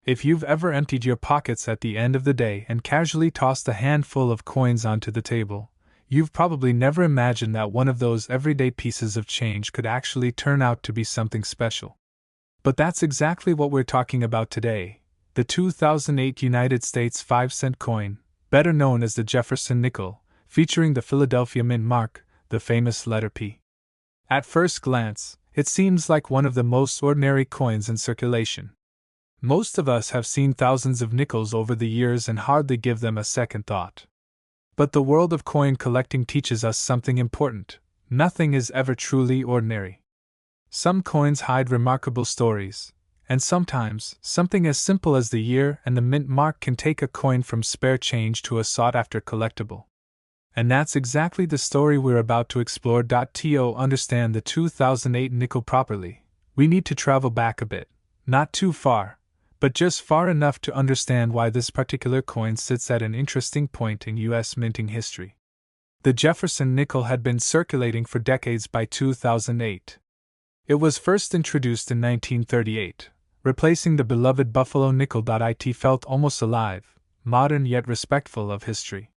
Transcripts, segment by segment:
If you've ever emptied your pockets at the end of the day and casually tossed a handful of coins onto the table, you've probably never imagined that one of those everyday pieces of change could actually turn out to be something special. But that's exactly what we're talking about today: the 2008 United States 5-cent coin, better known as the Jefferson nickel, featuring the Philadelphia Mint mark, the famous letter P. At first glance, it seems like one of the most ordinary coins in circulation. Most of us have seen thousands of nickels over the years and hardly give them a second thought. But the world of coin collecting teaches us something important: nothing is ever truly ordinary. Some coins hide remarkable stories, and sometimes something as simple as the year and the mint mark can take a coin from spare change to a sought-after collectible. And that's exactly the story we're about to explore. To understand the 2008 nickel properly, we need to travel back a bit, not too far, but just far enough to understand why this particular coin sits at an interesting point in U.S. minting history. The Jefferson nickel had been circulating for decades by 2008. It was first introduced in 1938, replacing the beloved Buffalo nickel. It felt almost alive, modern yet respectful of history.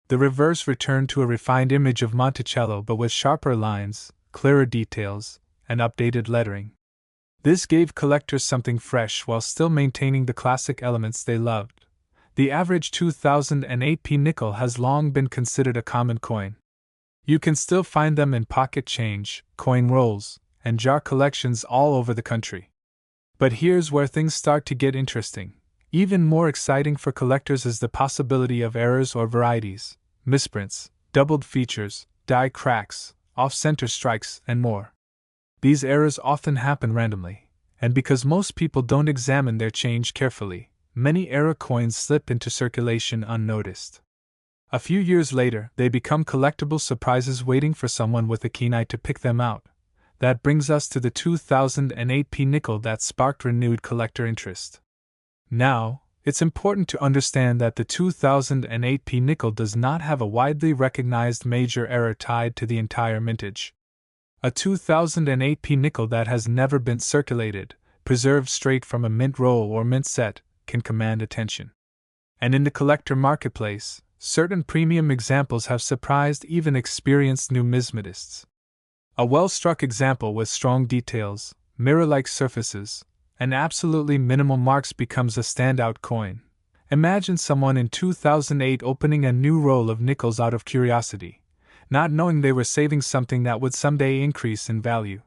The reverse returned to a refined image of Monticello, but with sharper lines, clearer details, and updated lettering. This gave collectors something fresh while still maintaining the classic elements they loved. The average 2008 P nickel has long been considered a common coin. You can still find them in pocket change, coin rolls, and jar collections all over the country. But here's where things start to get interesting. Even more exciting for collectors is the possibility of errors or varieties, misprints, doubled features, die cracks, off-center strikes, and more. These errors often happen randomly, and because most people don't examine their change carefully, many error coins slip into circulation unnoticed. A few years later, they become collectible surprises waiting for someone with a keen eye to pick them out. That brings us to the 2008 P nickel that sparked renewed collector interest. Now, it's important to understand that the 2008 P nickel does not have a widely recognized major error tied to the entire mintage. A 2008 P nickel that has never been circulated, preserved straight from a mint roll or mint set, can command attention. And in the collector marketplace, certain premium examples have surprised even experienced numismatists. A well-struck example with strong details, mirror-like surfaces, and absolutely minimal marks becomes a standout coin. Imagine someone in 2008 opening a new roll of nickels out of curiosity, not knowing they were saving something that would someday increase in value.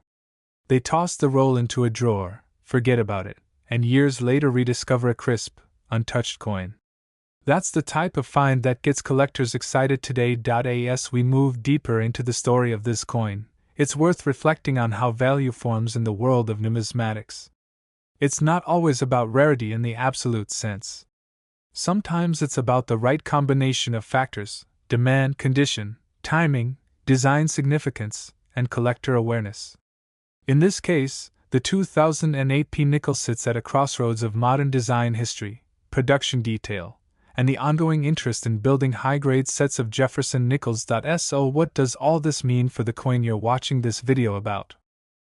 They toss the roll into a drawer, forget about it, and years later rediscover a crisp, untouched coin. That's the type of find that gets collectors excited today. As we move deeper into the story of this coin, it's worth reflecting on how value forms in the world of numismatics. It's not always about rarity in the absolute sense. Sometimes it's about the right combination of factors: demand, condition, timing, design significance, and collector awareness. In this case, the 2008 P nickel sits at a crossroads of modern design history, production detail, and the ongoing interest in building high-grade sets of Jefferson nickels. So what does all this mean for the coin you're watching this video about?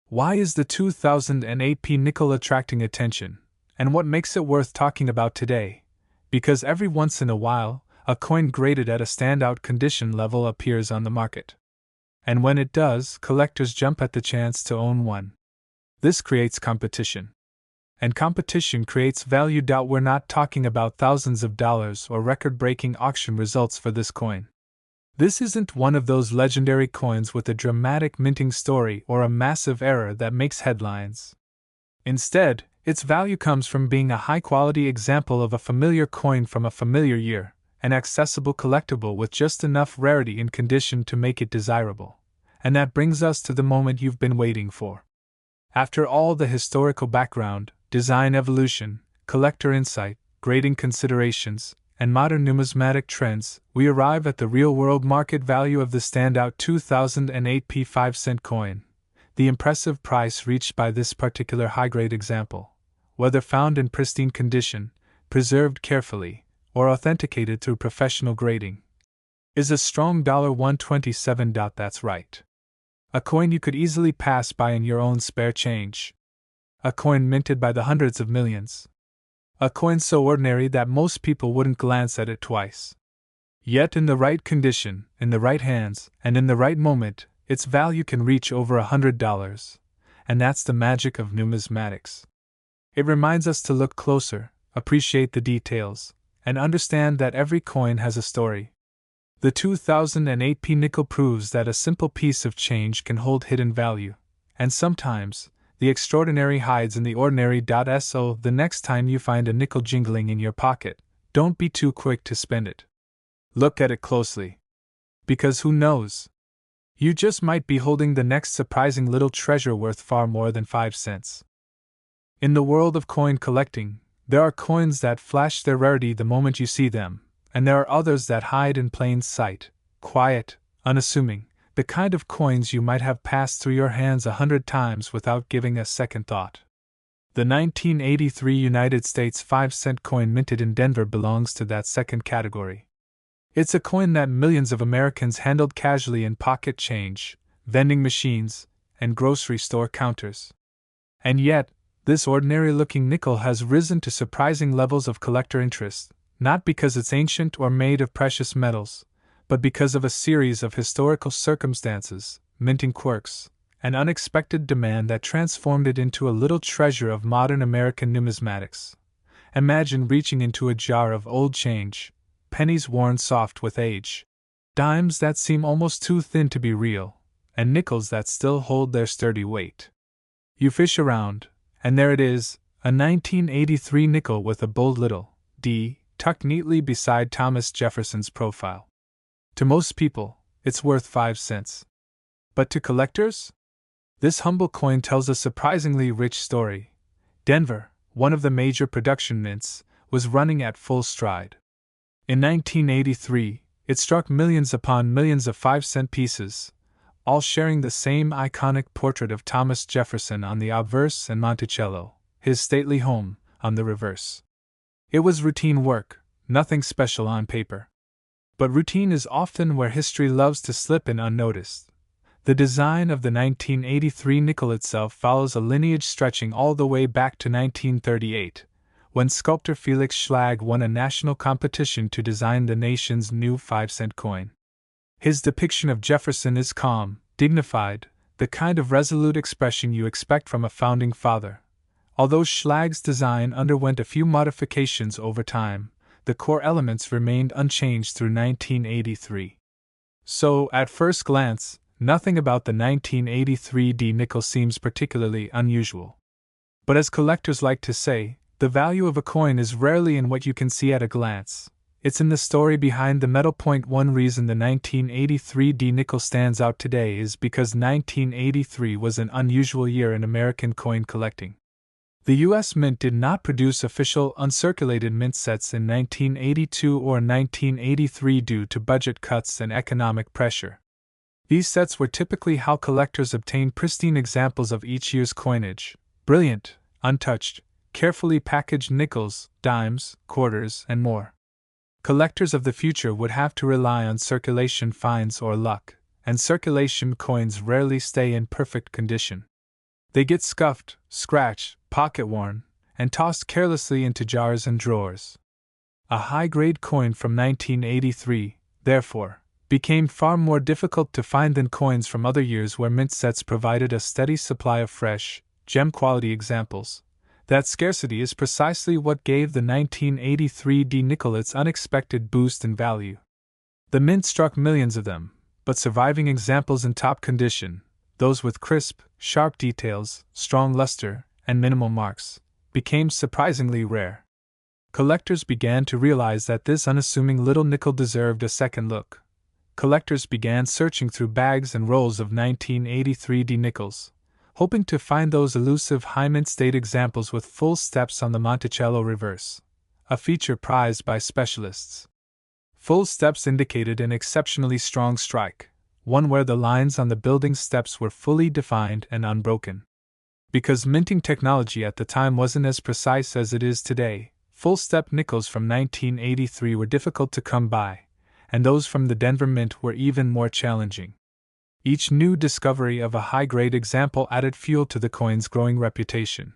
Why is the 2008 P nickel attracting attention, and what makes it worth talking about today? Because every once in a while, a coin graded at a standout condition level appears on the market. And when it does, collectors jump at the chance to own one. This creates competition. And competition creates value. We're not talking about thousands of dollars or record-breaking auction results for this coin. This isn't one of those legendary coins with a dramatic minting story or a massive error that makes headlines. Instead, its value comes from being a high-quality example of a familiar coin from a familiar year, an accessible collectible with just enough rarity and condition to make it desirable. And that brings us to the moment you've been waiting for. After all the historical background, design evolution, collector insight, grading considerations, and modern numismatic trends, we arrive at the real-world market value of the standout 2008 P 5-cent coin. The impressive price reached by this particular high-grade example, whether found in pristine condition, preserved carefully, or authenticated through professional grading, is a strong $127. That's right. A coin you could easily pass by in your own spare change. A coin minted by the hundreds of millions. A coin so ordinary that most people wouldn't glance at it twice. Yet in the right condition, in the right hands, and in the right moment, its value can reach over $100. And that's the magic of numismatics. It reminds us to look closer, appreciate the details, and understand that every coin has a story. The 2008 nickel proves that a simple piece of change can hold hidden value, and sometimes, the extraordinary hides in the ordinary. So the next time you find a nickel jingling in your pocket, don't be too quick to spend it. Look at it closely. Because who knows? You just might be holding the next surprising little treasure worth far more than 5 cents. In the world of coin collecting, there are coins that flash their rarity the moment you see them, and there are others that hide in plain sight, quiet, unassuming, the kind of coins you might have passed through your hands 100 times without giving a second thought. The 1983 United States 5-cent coin minted in Denver belongs to that second category. It's a coin that millions of Americans handled casually in pocket change, vending machines, and grocery store counters. And yet, this ordinary-looking nickel has risen to surprising levels of collector interest, not because it's ancient or made of precious metals, but because of a series of historical circumstances, minting quirks, and unexpected demand that transformed it into a little treasure of modern American numismatics. Imagine reaching into a jar of old change, pennies worn soft with age, dimes that seem almost too thin to be real, and nickels that still hold their sturdy weight. You fish around, and there it is, a 1983 nickel with a bold little D tucked neatly beside Thomas Jefferson's profile. To most people, it's worth 5 cents. But to collectors? This humble coin tells a surprisingly rich story. Denver, one of the major production mints, was running at full stride. In 1983, it struck millions upon millions of 5-cent pieces, all sharing the same iconic portrait of Thomas Jefferson on the obverse and Monticello, his stately home, on the reverse. It was routine work, nothing special on paper. But routine is often where history loves to slip in unnoticed. The design of the 1983 nickel itself follows a lineage stretching all the way back to 1938, when sculptor Felix Schlag won a national competition to design the nation's new 5-cent coin. His depiction of Jefferson is calm, dignified, the kind of resolute expression you expect from a founding father. Although Schlag's design underwent a few modifications over time, the core elements remained unchanged through 1983. So, at first glance, nothing about the 1983 D nickel seems particularly unusual. But as collectors like to say, the value of a coin is rarely in what you can see at a glance. It's in the story behind the metal. One reason the 1983 D nickel stands out today is because 1983 was an unusual year in American coin collecting. The U.S. Mint did not produce official uncirculated mint sets in 1982 or 1983 due to budget cuts and economic pressure. These sets were typically how collectors obtained pristine examples of each year's coinage, brilliant, untouched, carefully packaged nickels, dimes, quarters, and more. Collectors of the future would have to rely on circulation finds or luck, and circulation coins rarely stay in perfect condition. They get scuffed, scratched, pocket-worn, and tossed carelessly into jars and drawers. A high-grade coin from 1983, therefore, became far more difficult to find than coins from other years where mint sets provided a steady supply of fresh, gem-quality examples. That scarcity is precisely what gave the 1983 D nickel its unexpected boost in value. The mint struck millions of them, but surviving examples in top condition, those with crisp, sharp details, strong luster, and minimal marks, became surprisingly rare. Collectors began to realize that this unassuming little nickel deserved a second look. Collectors began searching through bags and rolls of 1983 D nickels, hoping to find those elusive high mint state examples with full steps on the Monticello reverse, a feature prized by specialists. Full steps indicated an exceptionally strong strike, one where the lines on the building steps were fully defined and unbroken. Because minting technology at the time wasn't as precise as it is today, full-step nickels from 1983 were difficult to come by, and those from the Denver Mint were even more challenging. Each new discovery of a high-grade example added fuel to the coin's growing reputation.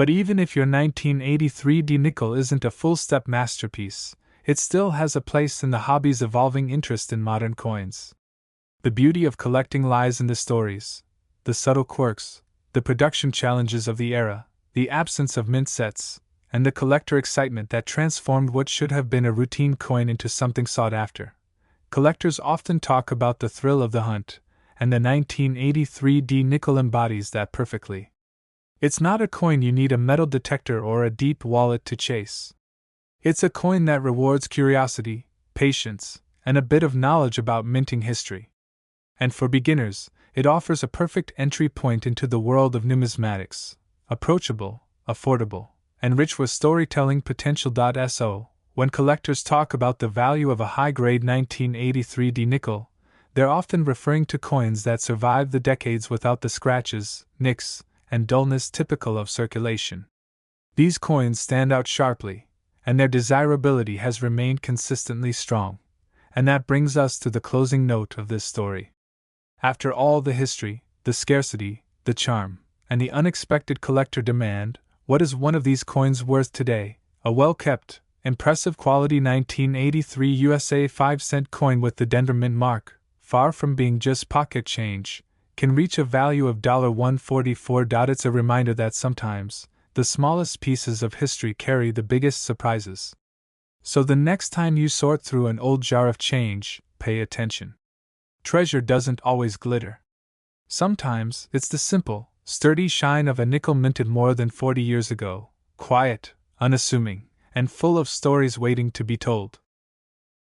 But even if your 1983 D nickel isn't a full-step masterpiece, it still has a place in the hobby's evolving interest in modern coins. The beauty of collecting lies in the stories, the subtle quirks, the production challenges of the era, the absence of mint sets, and the collector excitement that transformed what should have been a routine coin into something sought after. Collectors often talk about the thrill of the hunt, and the 1983 D nickel embodies that perfectly. It's not a coin you need a metal detector or a deep wallet to chase. It's a coin that rewards curiosity, patience, and a bit of knowledge about minting history. And for beginners, it offers a perfect entry point into the world of numismatics, approachable, affordable, and rich with storytelling potential. So, when collectors talk about the value of a high-grade 1983 D nickel, they're often referring to coins that survived the decades without the scratches, nicks, and dullness typical of circulation. These coins stand out sharply, and their desirability has remained consistently strong. And that brings us to the closing note of this story. After all the history, the scarcity, the charm, and the unexpected collector demand, what is one of these coins worth today? A well-kept, impressive quality 1983 USA 5-cent coin with the Denver Mint mark, far from being just pocket change, can reach a value of $144. It's a reminder that sometimes, the smallest pieces of history carry the biggest surprises. So the next time you sort through an old jar of change, pay attention. Treasure doesn't always glitter. Sometimes it's the simple, sturdy shine of a nickel minted more than 40 years ago, quiet, unassuming, and full of stories waiting to be told.